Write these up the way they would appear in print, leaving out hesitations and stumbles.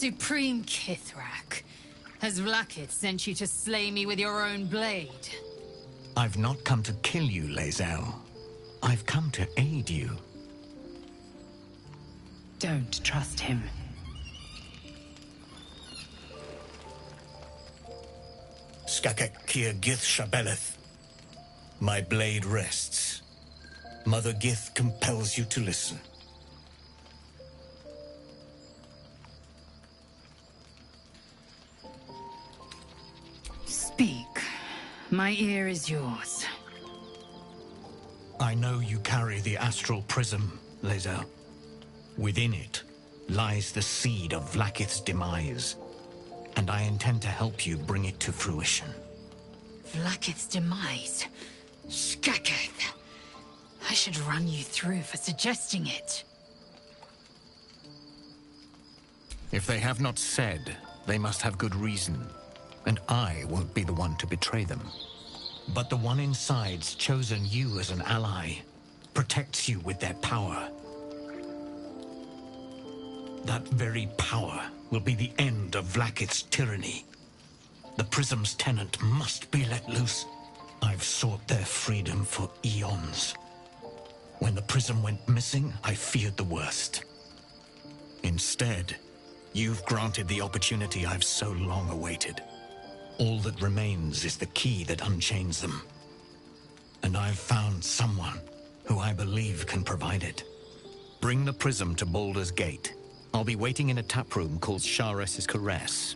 Supreme Kithrak, has Vlaakith sent you to slay me with your own blade? I've not come to kill you, Lae'zel. I've come to aid you. Don't trust him. Skakek Kier Gith Shabeleth. My blade rests. Mother Gith compels you to listen. Speak. My ear is yours. I know you carry the astral prism, Lae'zel. Within it lies the seed of Vlaakith's demise, and I intend to help you bring it to fruition. Vlaakith's demise? Skaketh! I should run you through for suggesting it. If they have not said, they must have good reason, and I won't be the one to betray them. But the one inside's chosen you as an ally, protects you with their power. That very power will be the end of Vlaakith's tyranny. The Prism's tenant must be let loose. I've sought their freedom for eons. When the Prism went missing, I feared the worst. Instead, you've granted the opportunity I've so long awaited. All that remains is the key that unchains them. And I've found someone who I believe can provide it. Bring the Prism to Baldur's Gate. I'll be waiting in a taproom called Shares's Caress.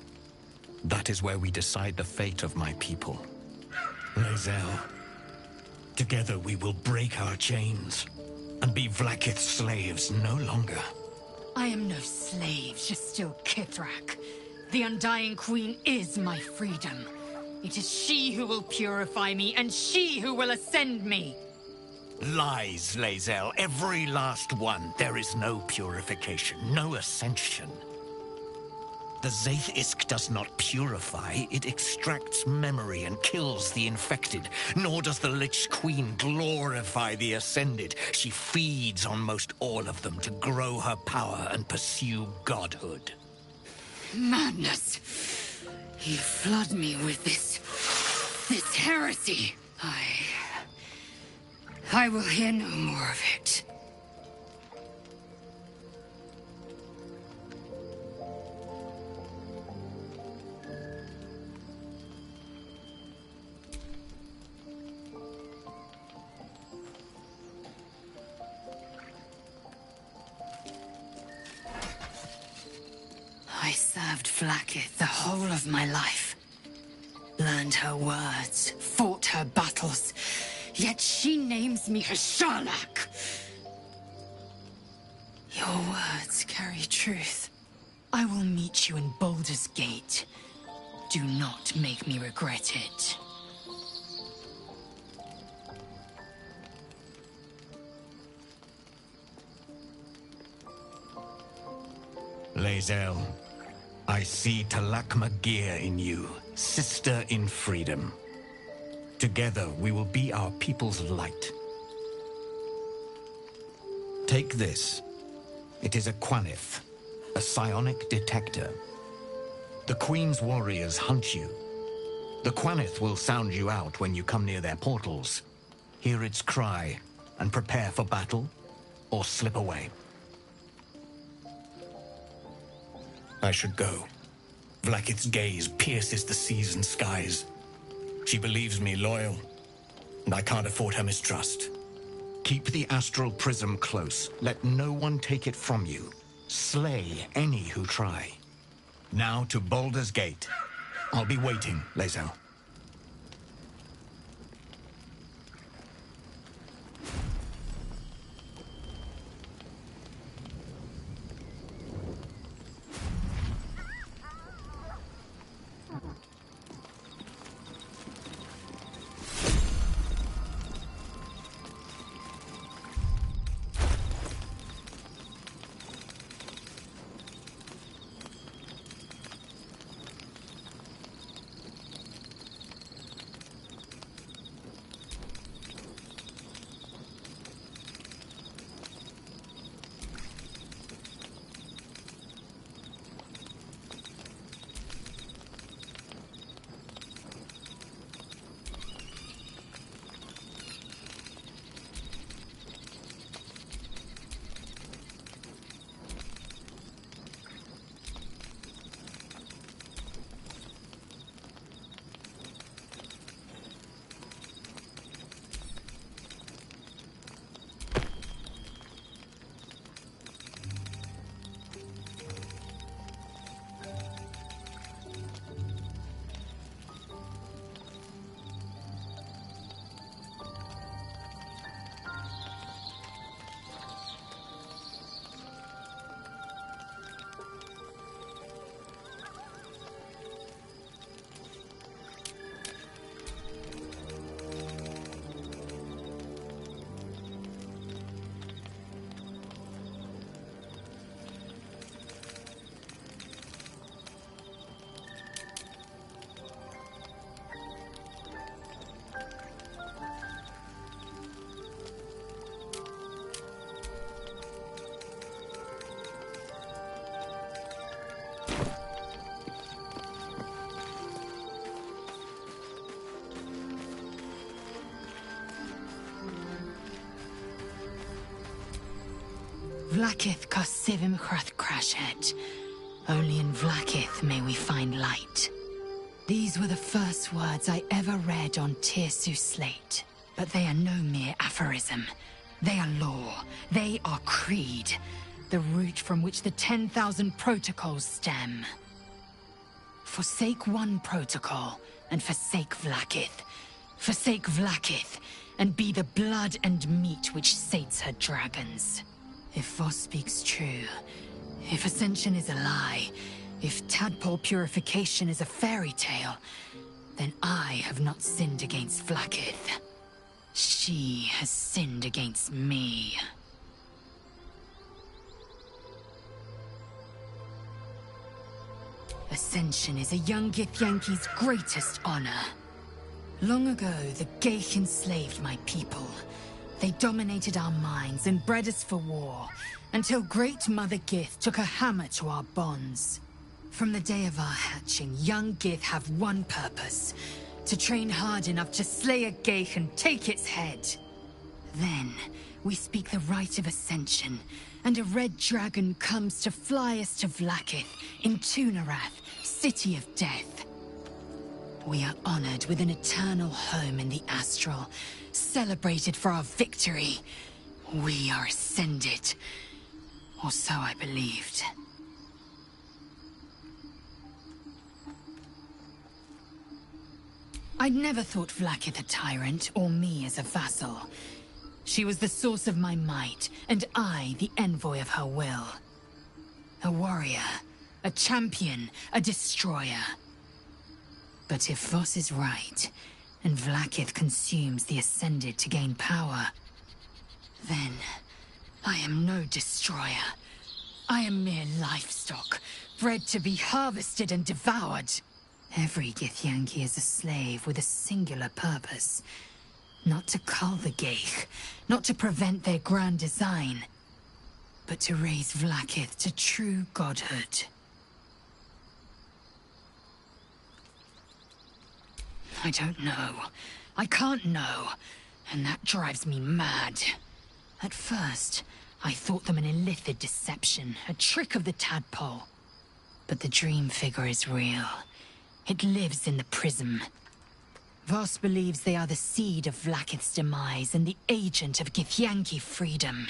That is where we decide the fate of my people. Lae'zel, together we will break our chains and be Vlaakith's slaves no longer. I am no slave, just still Kithrak. The Undying Queen is my freedom. It is she who will purify me, and she who will ascend me. Lies, Lae'zel, every last one. There is no purification, no ascension. The Zaith Isk does not purify, it extracts memory and kills the infected. Nor does the Lich Queen glorify the ascended. She feeds on most all of them to grow her power and pursue godhood. Madness! You flood me with this heresy. I will hear no more of it. I served Vlaakith the whole of my life. Learned her words, fought her battles, yet she names me her Sharlak. Your words carry truth. I will meet you in Baldur's Gate. Do not make me regret it. Lae'zel, I see Talakma Gear in you, sister in freedom. Together we will be our people's light. Take this. It is a Quanith, a psionic detector. The Queen's warriors hunt you. The Quanith will sound you out when you come near their portals. Hear its cry and prepare for battle, or slip away. I should go. Vlaakith's gaze pierces the seas and skies. She believes me loyal, and I can't afford her mistrust. Keep the astral prism close. Let no one take it from you. Slay any who try. Now to Baldur's Gate. I'll be waiting, Lae'zel. Vlakith Karsivim Hrath Crashhead. Only in Vlakith may we find light. These were the first words I ever read on Tirsu's slate. But they are no mere aphorism. They are law. They are creed. The root from which the 10,000 protocols stem. Forsake one protocol, and forsake Vlakith. Forsake Vlakith, and be the blood and meat which sates her dragons. If Voss speaks true, if Ascension is a lie, if tadpole purification is a fairy tale, then I have not sinned against Vlakith. She has sinned against me. Ascension is a young Githyanki's greatest honor. Long ago, the Geich enslaved my people. They dominated our minds and bred us for war, until Great Mother Gith took a hammer to our bonds. From the day of our hatching, young Gith have one purpose: to train hard enough to slay a Geich and take its head. Then, we speak the rite of Ascension, and a red dragon comes to fly us to Vlakith, in Tunarath, City of Death. We are honored with an eternal home in the Astral, celebrated for our victory. We are ascended. Or so I believed. I'd never thought Vlakith a tyrant, or me as a vassal. She was the source of my might, and I the envoy of her will. A warrior, a champion, a destroyer. But if Voss is right, and Vlakith consumes the Ascended to gain power, then I am no destroyer. I am mere livestock, bred to be harvested and devoured. Every Githyanki is a slave with a singular purpose. Not to cull the Geich, not to prevent their grand design, but to raise Vlakith to true godhood. I don't know. I can't know. And that drives me mad. At first, I thought them an illithid deception, a trick of the tadpole. But the dream figure is real. It lives in the prism. Voss believes they are the seed of Vlakith's demise and the agent of Githyanki freedom.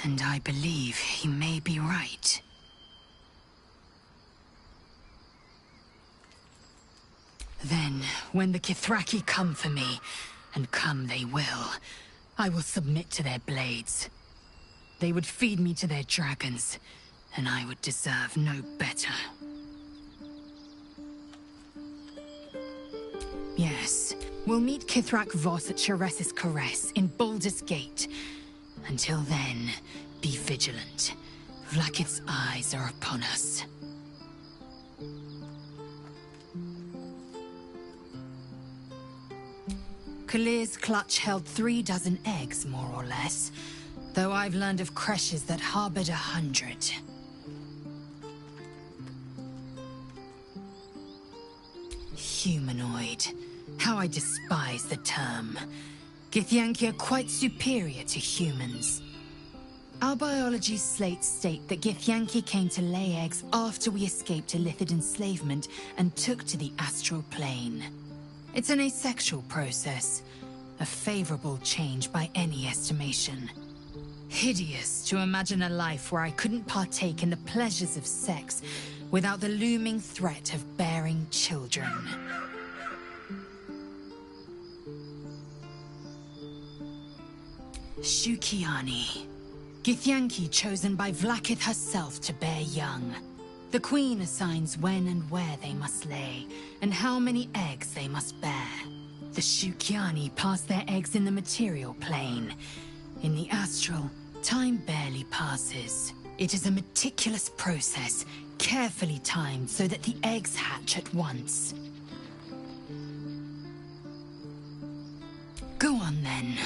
And I believe he may be right. Then, when the Kithraki come for me, and come they will, I will submit to their blades. They would feed me to their dragons, and I would deserve no better. Yes, we'll meet Kithrak Voss at Sheres's Caress in Baldur's Gate. Until then, be vigilant. Vlakith's eyes are upon us. Kalir's clutch held 3 dozen eggs, more or less, though I've learned of creches that harbored 100. Humanoid. How I despise the term. Githyanki are quite superior to humans. Our biology slates state that Githyanki came to lay eggs after we escaped illithid enslavement and took to the astral plane. It's an asexual process, a favorable change by any estimation. Hideous to imagine a life where I couldn't partake in the pleasures of sex without the looming threat of bearing children. Shukiani. Githyanki chosen by Vlakith herself to bear young. The Queen assigns when and where they must lay, and how many eggs they must bear. The Shukiani pass their eggs in the material plane. In the astral, time barely passes. It is a meticulous process, carefully timed so that the eggs hatch at once. Go on then.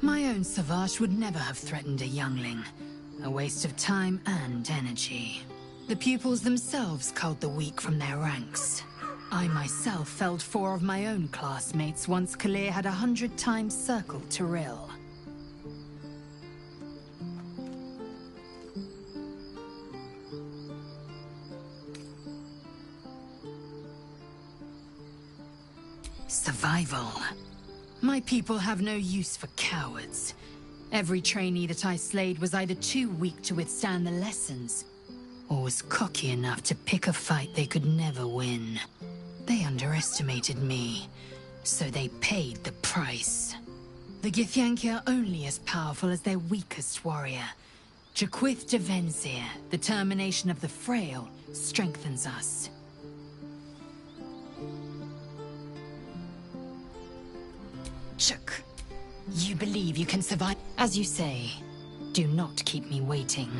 My own Savage would never have threatened a youngling. A waste of time and energy. The pupils themselves culled the weak from their ranks. I myself felled 4 of my own classmates once Kalir had 100 times circled Tyrell. survival. My people have no use for cowards. Every trainee that I slayed was either too weak to withstand the lessons, or was cocky enough to pick a fight they could never win. They underestimated me, so they paid the price. The Githyanki are only as powerful as their weakest warrior. Jaquith de Venzir, the termination of the frail, strengthens us. Chuk, you believe you can survive? As you say, do not keep me waiting.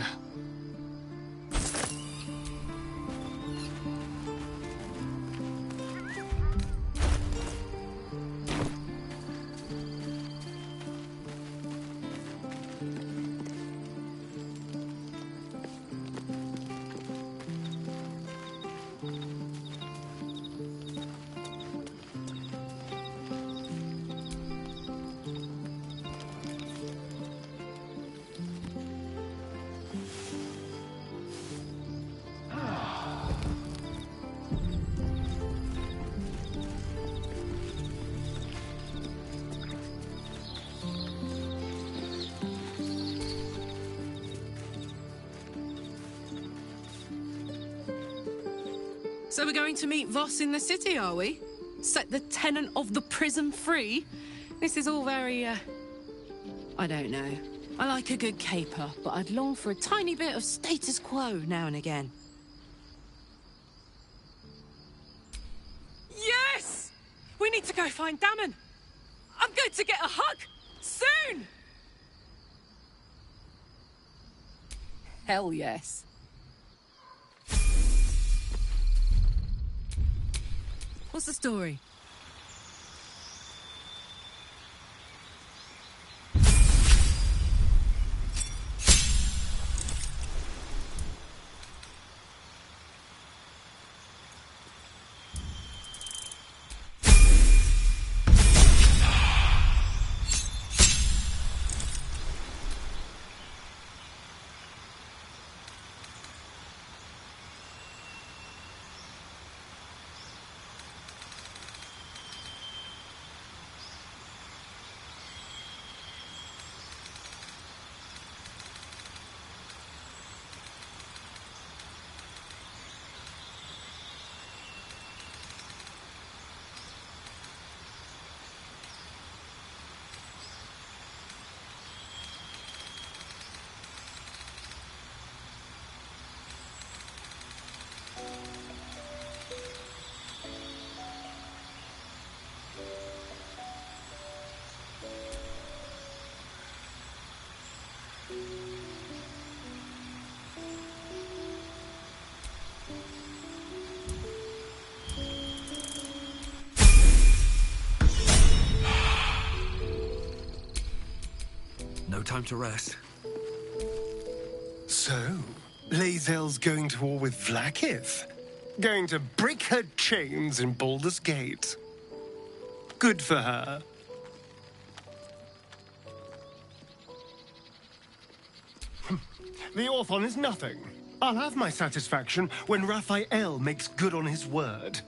So we're going to meet Voss in the city, are we? Set the tenant of the prison free? This is all very, I don't know. I like a good caper, but I'd long for a tiny bit of status quo now and again. Yes! We need to go find Damon! I'm going to get a hug! Soon! Hell yes. What's the story? No time to rest. So, Lae'zel's going to war with Vlaakith? Going to break her chains in Baldur's Gate? Good for her. The Orthon is nothing. I'll have my satisfaction when Raphael makes good on his word.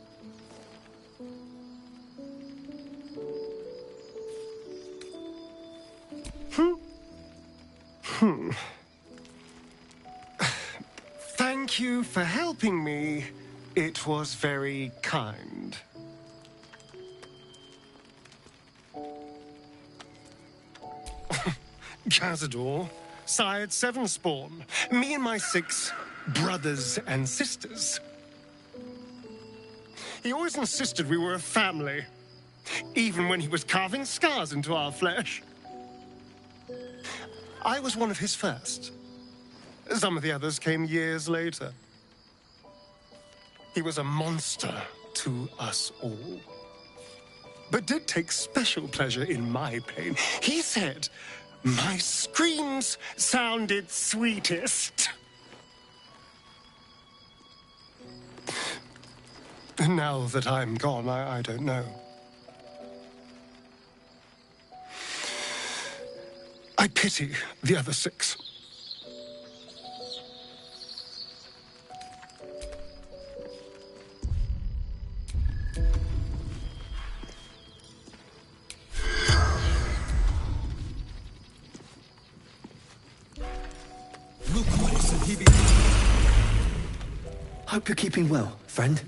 Thank you for helping me. It was very kind. Cazador, sired 7 spawn. Me and my 6 brothers and sisters. He always insisted we were a family, even when he was carving scars into our flesh. I was one of his first. Some of the others came years later. He was a monster to us all, but did take special pleasure in my pain. He said my screams sounded sweetest. Now that I'm gone, I don't know. I pity the other 6. Hope you're keeping well, friend.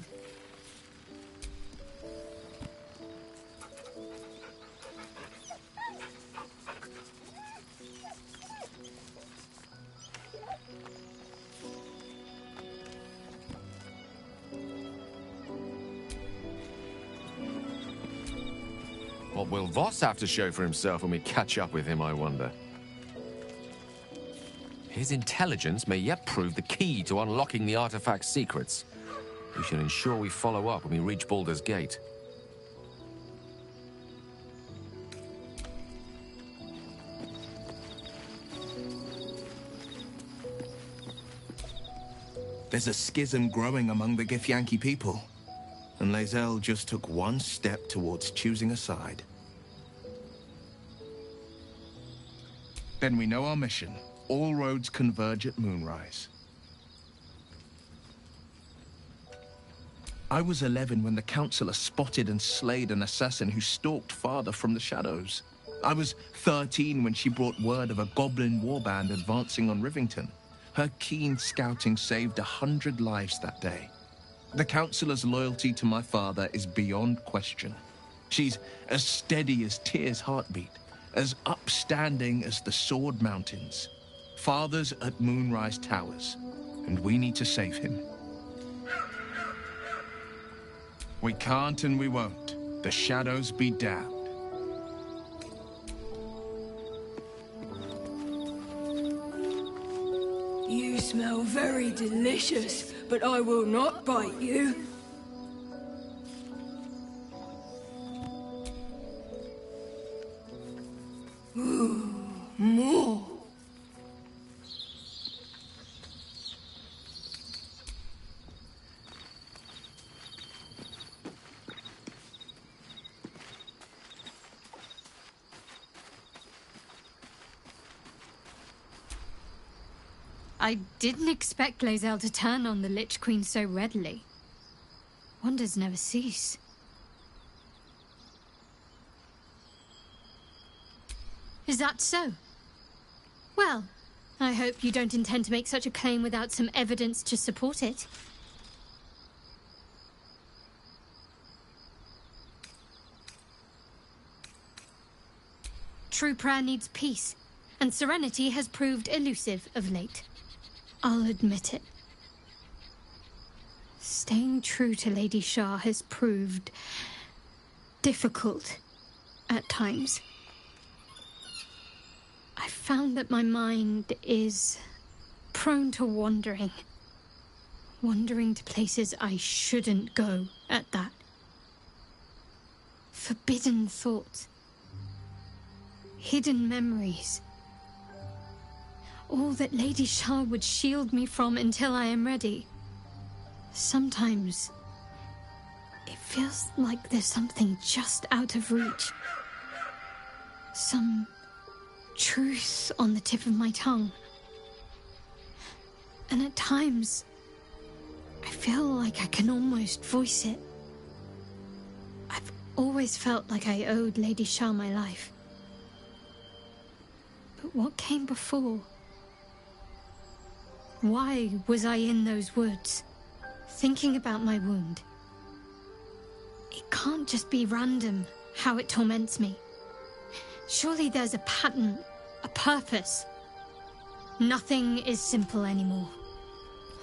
What will Voss have to show for himself when we catch up with him, I wonder? His intelligence may yet prove the key to unlocking the artifact's secrets. We shall ensure we follow up when we reach Baldur's Gate. There's a schism growing among the Githyanki people, and Lae'zel just took one step towards choosing a side. Then we know our mission. All roads converge at moonrise. I was 11 when the Councillor spotted and slayed an assassin who stalked father from the shadows. I was 13 when she brought word of a goblin warband advancing on Rivington. Her keen scouting saved 100 lives that day. The Councillor's loyalty to my father is beyond question. She's as steady as Tyr's heartbeat, as upstanding as the Sword Mountains. Father's at Moonrise Towers, and we need to save him. We can't and we won't. The shadows be damned. You smell very delicious, but I will not bite you. Ooh, more. I didn't expect Lae'zel to turn on the Lich Queen so readily. Wonders never cease. Is that so? Well, I hope you don't intend to make such a claim without some evidence to support it. True prayer needs peace, and serenity has proved elusive of late. I'll admit it. Staying true to Lady Shah has proved difficult at times. I found that my mind is prone to wandering. Wandering to places I shouldn't go at that. Forbidden thoughts. Hidden memories. All that Lady Shah would shield me from until I am ready. Sometimes, it feels like there's something just out of reach. Some truth on the tip of my tongue. And at times, I feel like I can almost voice it. I've always felt like I owed Lady Shah my life. But what came before? Why was I in those woods, thinking about my wound? It can't just be random how it torments me. Surely there's a pattern, a purpose. Nothing is simple anymore.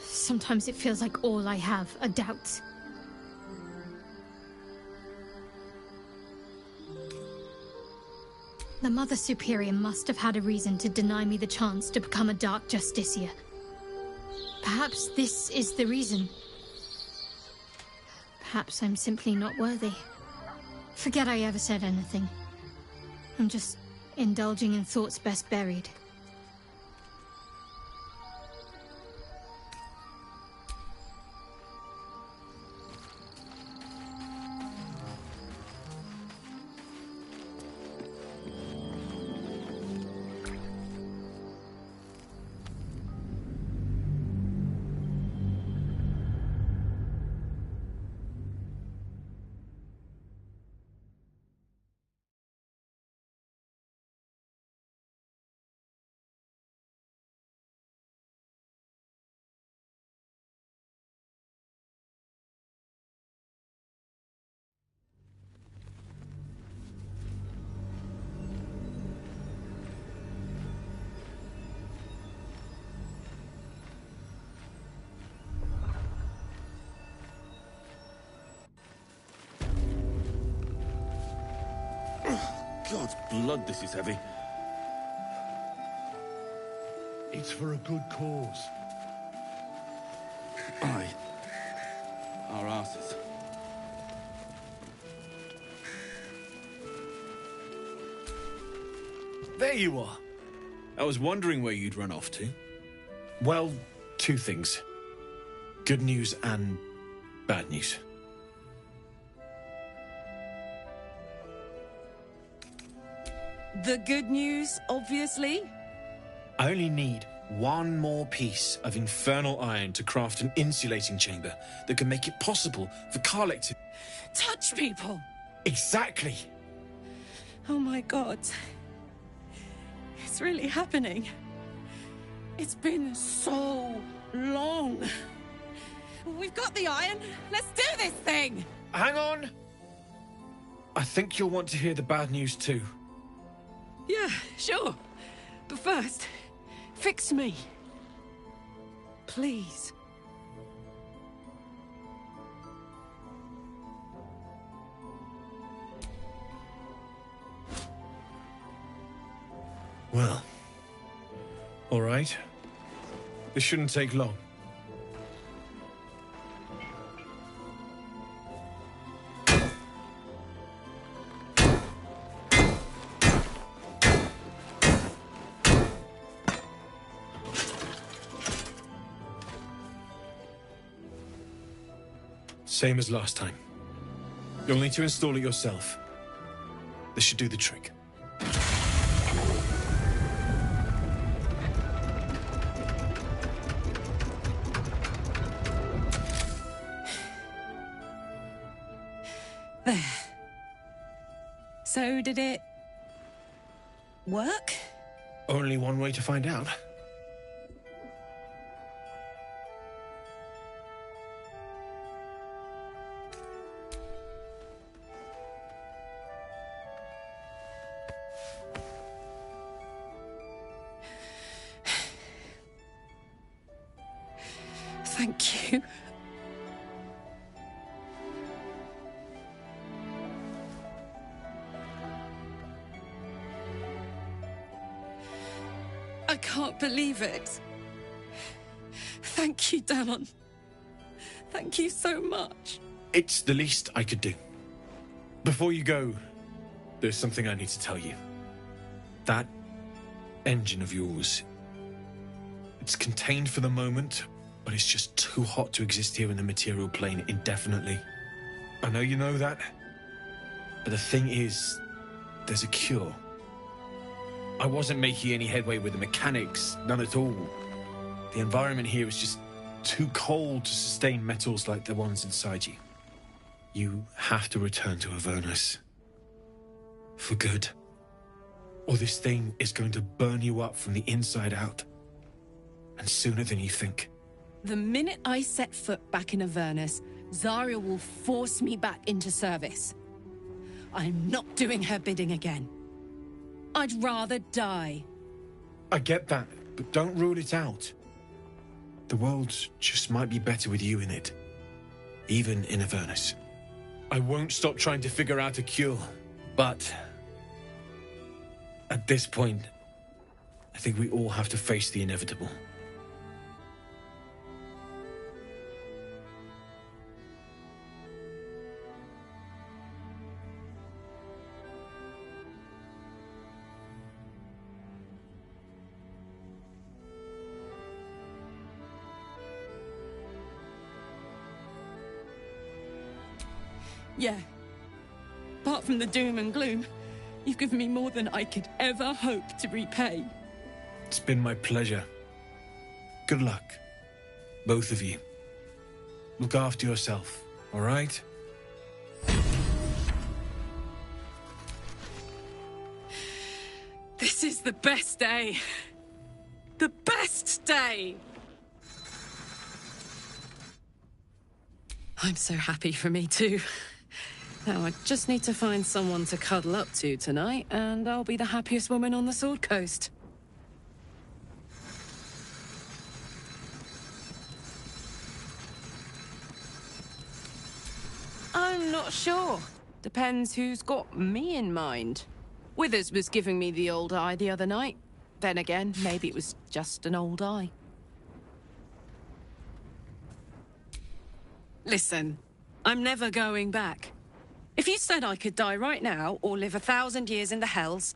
Sometimes it feels like all I have are doubts. The Mother Superior must have had a reason to deny me the chance to become a Dark Justiciar. Perhaps this is the reason. Perhaps I'm simply not worthy. Forget I ever said anything. I'm just indulging in thoughts best buried. God's blood, this is heavy. It's for a good cause. Aye. Our asses. There you are. I was wondering where you'd run off to. Well, two things. Good news and bad news. The good news, obviously. I only need one more piece of infernal iron to craft an insulating chamber that can make it possible for Karlek to... Touch people! Exactly! Oh my God. It's really happening. It's been so long. We've got the iron. Let's do this thing! Hang on! I think you'll want to hear the bad news too. Yeah, sure. But first, fix me. Please. Well, all right. This shouldn't take long. Same as last time. You'll need to install it yourself. This should do the trick. There. So, did it work? Only one way to find out. Thank you. I can't believe it. Thank you, Damon. Thank you so much. It's the least I could do. Before you go, there's something I need to tell you. That engine of yours, it's contained for the moment, but it's just too hot to exist here in the material plane indefinitely. I know you know that, but the thing is, there's a cure. I wasn't making any headway with the mechanics, none at all. The environment here is just too cold to sustain metals like the ones inside you. You have to return to Avernus. For good. Or this thing is going to burn you up from the inside out. And sooner than you think. The minute I set foot back in Avernus, Zarya will force me back into service. I'm not doing her bidding again. I'd rather die. I get that, but don't rule it out. The world just might be better with you in it. Even in Avernus. I won't stop trying to figure out a cure, but... at this point, I think we all have to face the inevitable. Yeah. Apart from the doom and gloom, you've given me more than I could ever hope to repay. It's been my pleasure. Good luck, both of you. Look after yourself, all right? This is the best day. The best day! I'm so happy for me too. Now I just need to find someone to cuddle up to tonight, and I'll be the happiest woman on the Sword Coast. I'm not sure. Depends who's got me in mind. Withers was giving me the old eye the other night. Then again, maybe it was just an old eye. Listen, I'm never going back. If you said I could die right now or live 1,000 years in the Hells,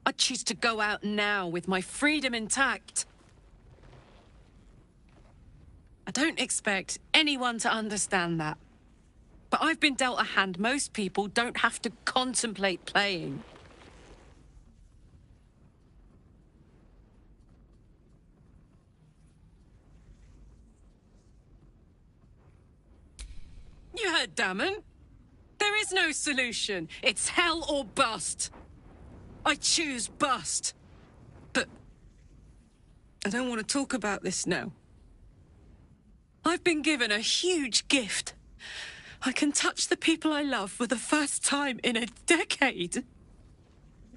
I'd choose to go out now with my freedom intact. I don't expect anyone to understand that. But I've been dealt a hand most people don't have to contemplate playing. You heard Damon. There is no solution. It's hell or bust. I choose bust. But I don't want to talk about this now. I've been given a huge gift. I can touch the people I love for the first time in a decade.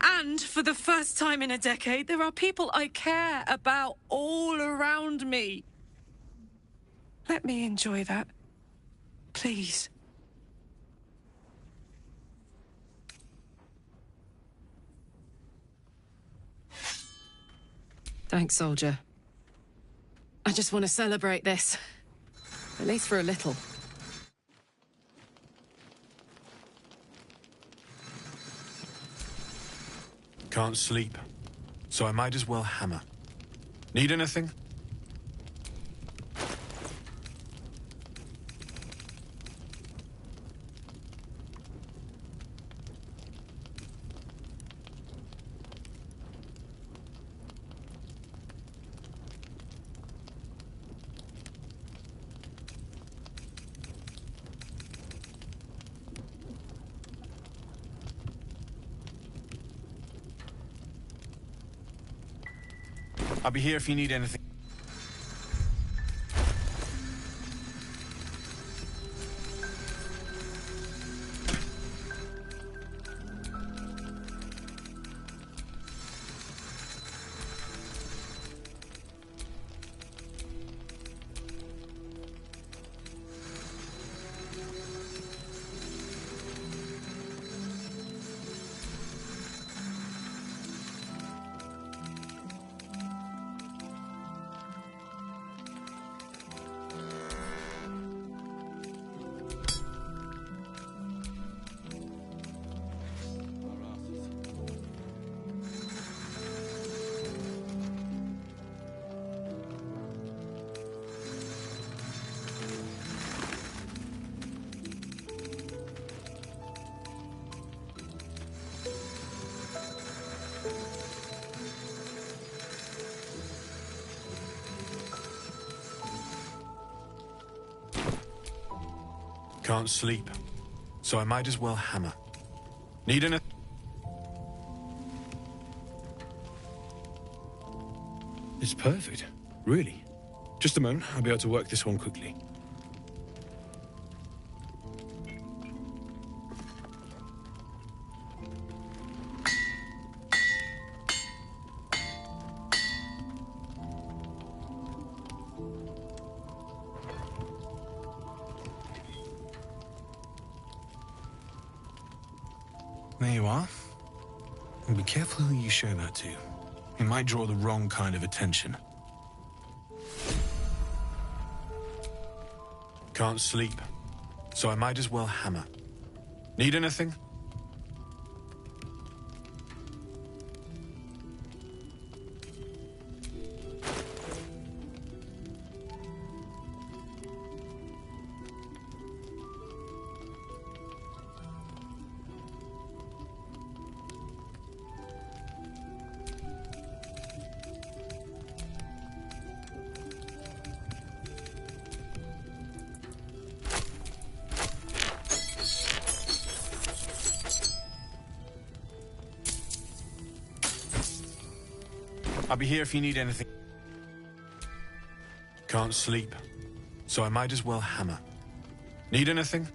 And for the first time in a decade, there are people I care about all around me. Let me enjoy that. Please. Thanks, soldier. I just want to celebrate this. At least for a little. Can't sleep, so I might as well hammer. Need anything? I'll be here if you need anything. Can't sleep, so I might as well hammer. Need anything? It's perfect. Really. Just a moment, I'll be able to work this one quickly. There you are. And be careful who you show that to. It might draw the wrong kind of attention. Can't sleep, so I might as well hammer. Need anything? I'll be here if you need anything. Can't sleep, so I might as well hammer. Need anything?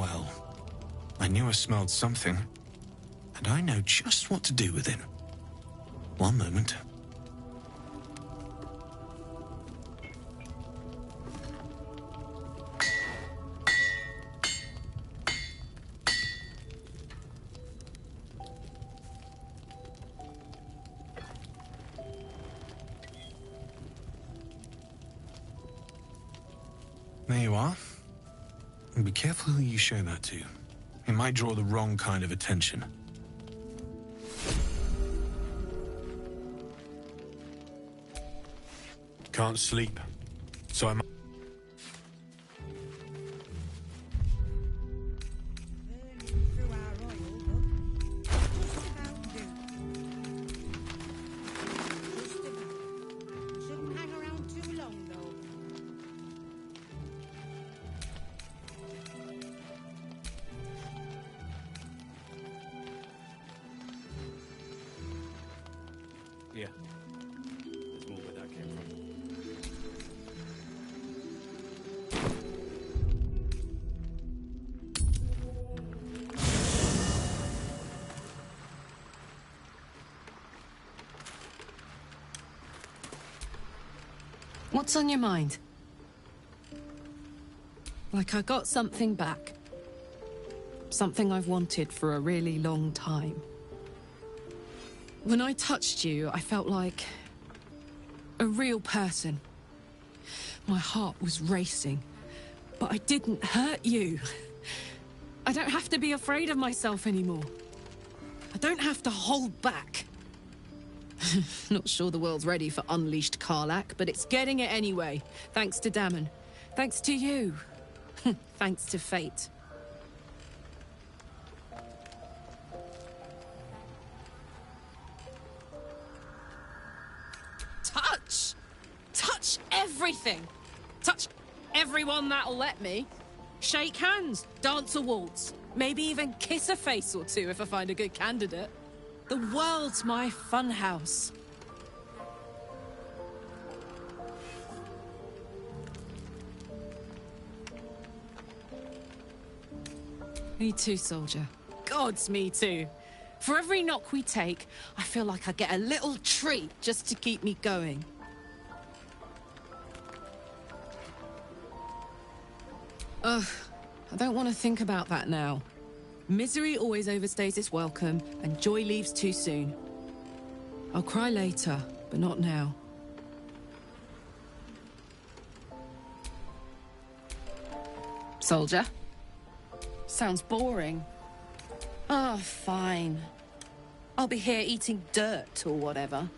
well. I knew I smelled something, and I know just what to do with it. One moment. There you are. And be careful who you show that to. It might draw the wrong kind of attention. Can't sleep, so I'm... Yeah. There's more where that came from. What's on your mind? Like I got something back. Something I've wanted for a really long time. When I touched you, I felt like a real person. My heart was racing, but I didn't hurt you. I don't have to be afraid of myself anymore. I don't have to hold back. Not sure the world's ready for unleashed Karlach, but it's getting it anyway. Thanks to Dammon. Thanks to you. Thanks to fate. Touch! Touch everything! Touch everyone that'll let me. Shake hands, dance a waltz, maybe even kiss a face or two if I find a good candidate. The world's my funhouse. Me too, soldier. Gods, me too. For every knock we take, I feel like I get a little treat just to keep me going. Ugh, I don't want to think about that now. Misery always overstays its welcome, and joy leaves too soon. I'll cry later, but not now. Soldier? Sounds boring. Oh, fine. I'll be here eating dirt or whatever.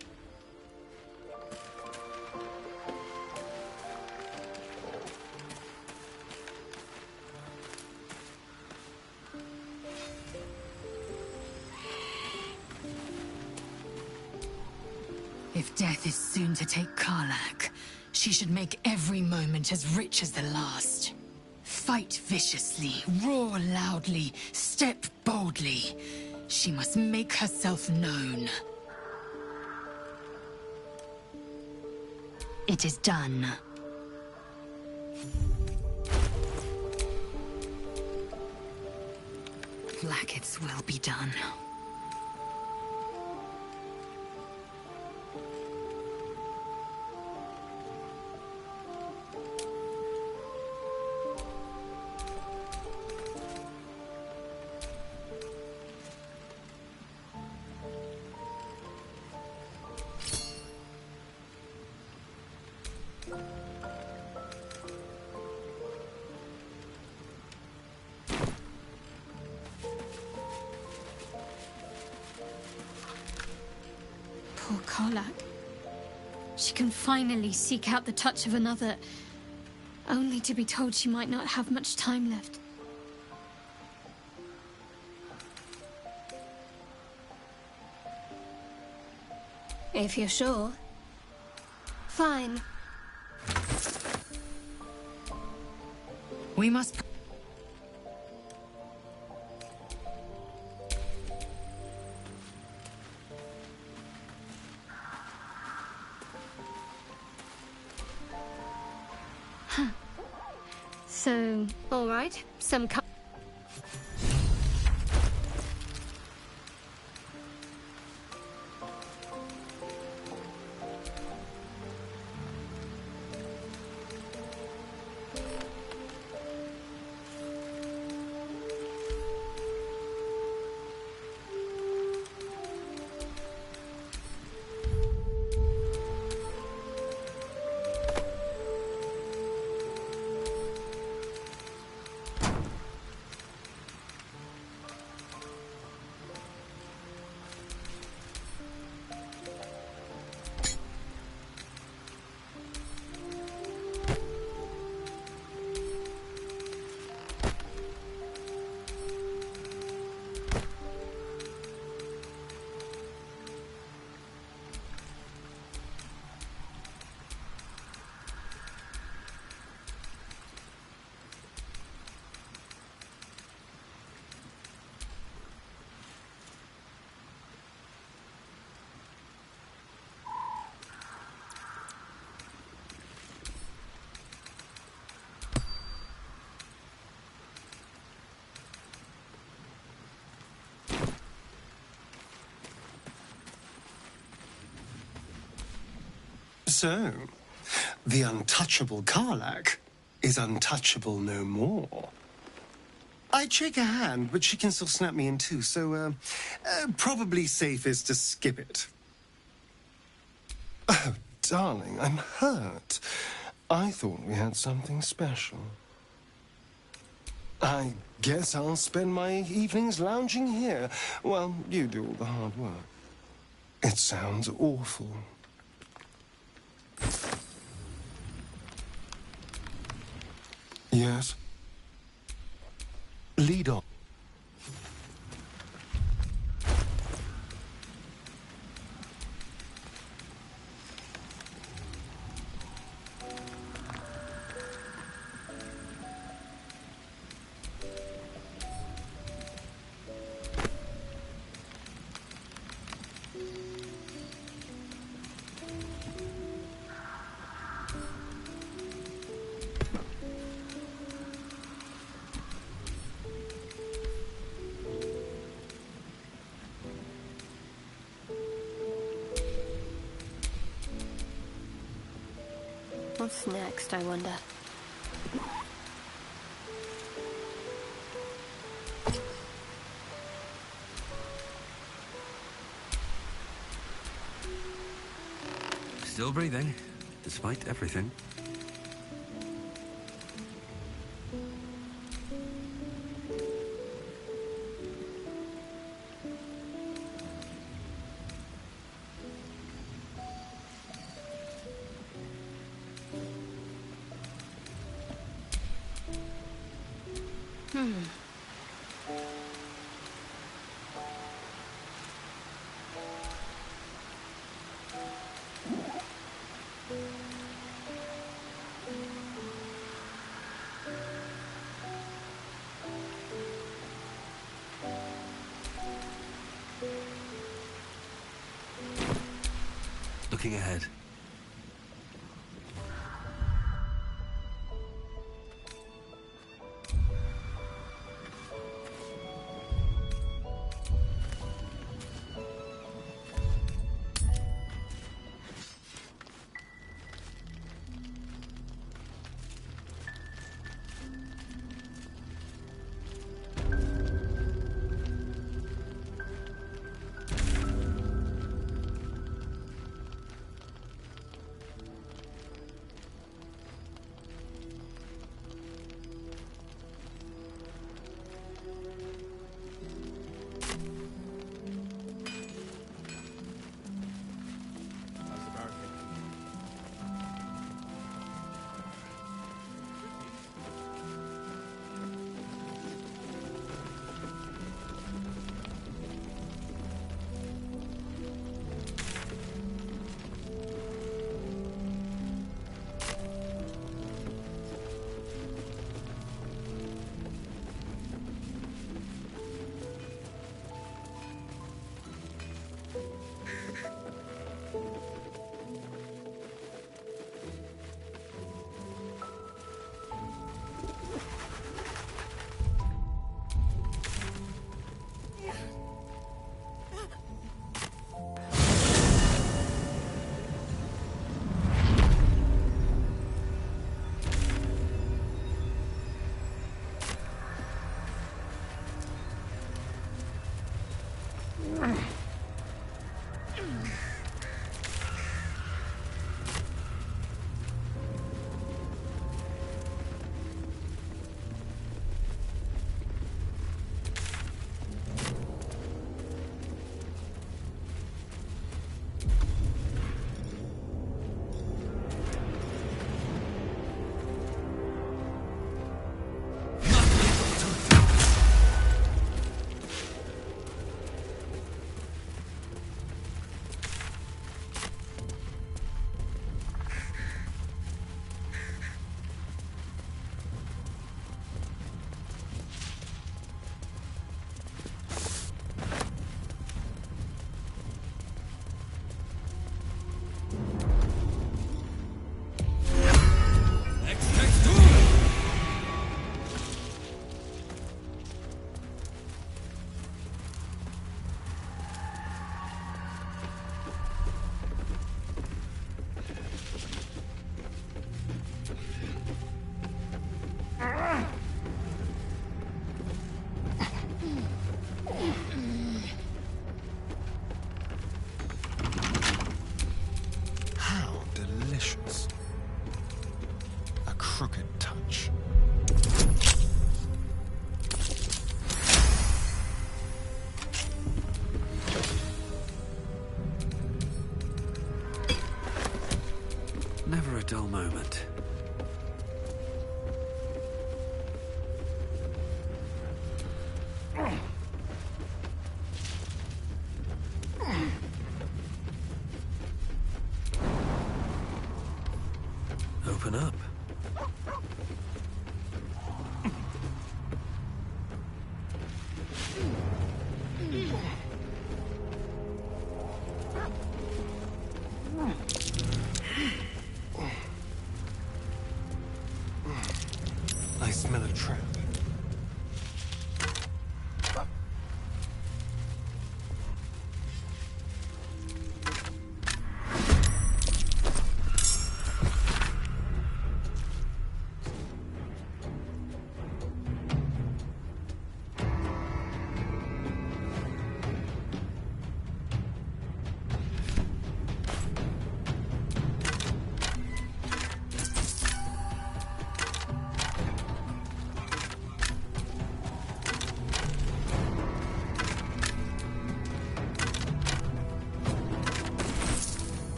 If death is soon to take Karlach, she should make every moment as rich as the last. Fight viciously, roar loudly, step boldly. She must make herself known. It is done. Blackets will be done. Poor Karlach. She can finally seek out the touch of another, only to be told she might not have much time left. If you're sure. Fine. We must... So, all right. Some So, the untouchable Karlach is untouchable no more. I'd shake her hand, but she can still snap me in two, so, probably safest to skip it. Oh, darling, I'm hurt. I thought we had something special. I guess I'll spend my evenings lounging here while you do all the hard work. It sounds awful. Yes? Lead on. What's next, I wonder? Still breathing, despite everything. Looking ahead. dull moment. Open up. I smell a trap.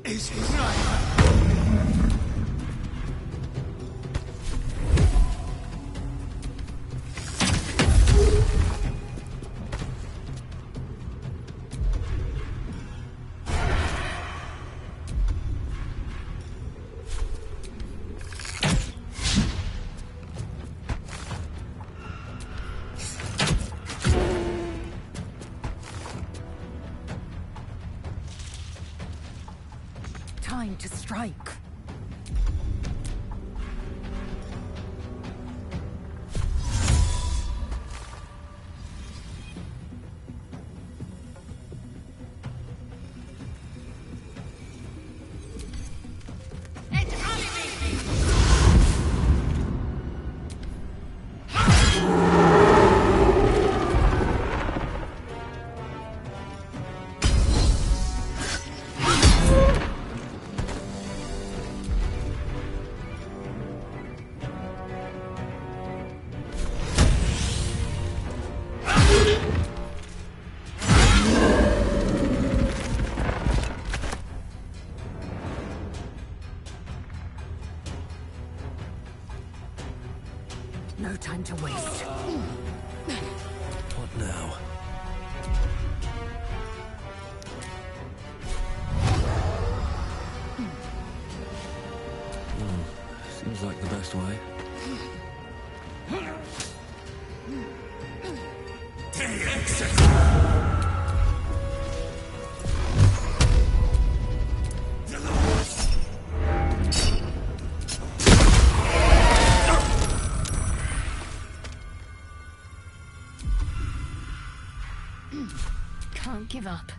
Is he right? Time to strike. No time to waste. What now? Seems like the best way. Can't give up.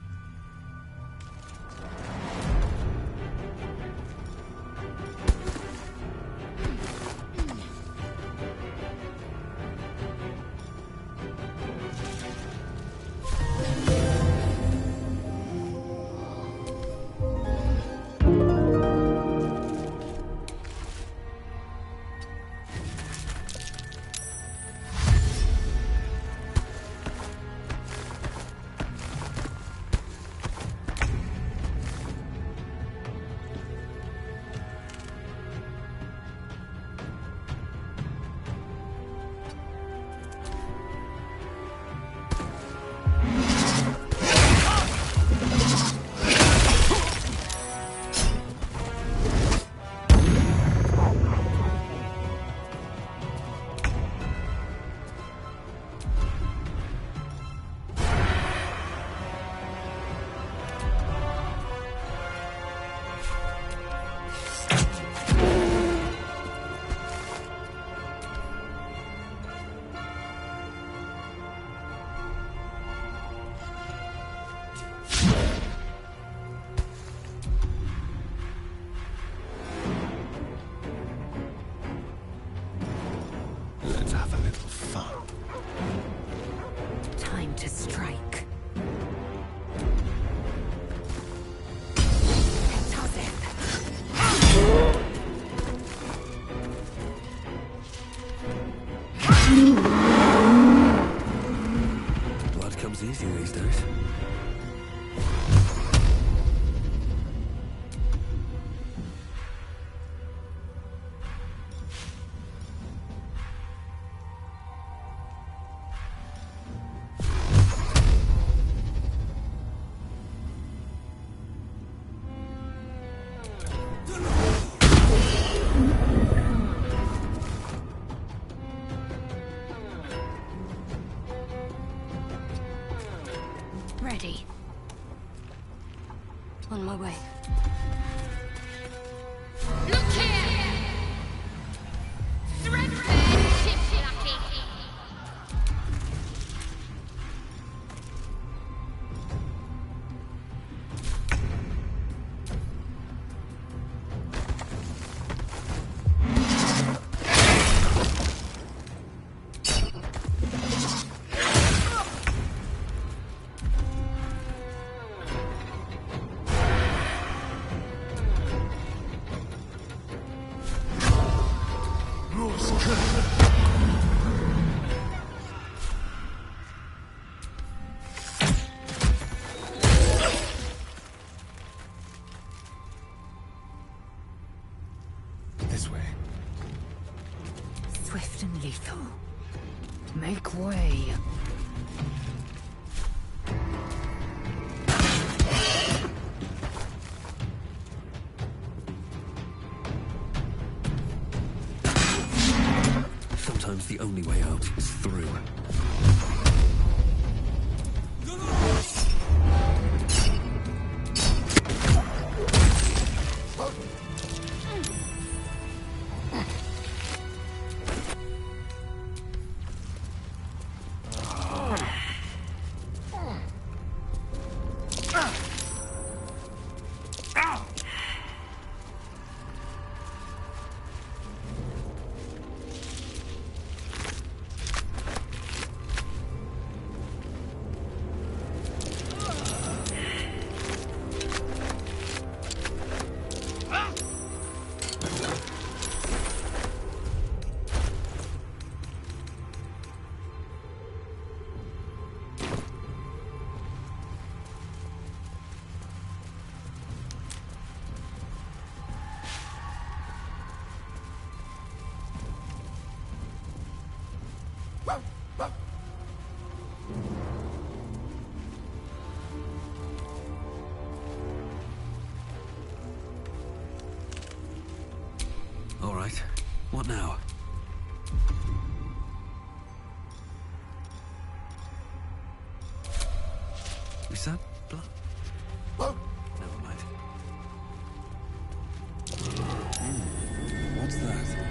way. Look here! Threadbare shiplucky! This way. Swift and lethal. Make way. Sometimes the only way out is through. All right. What now? Is that blood? Never mind. What's that?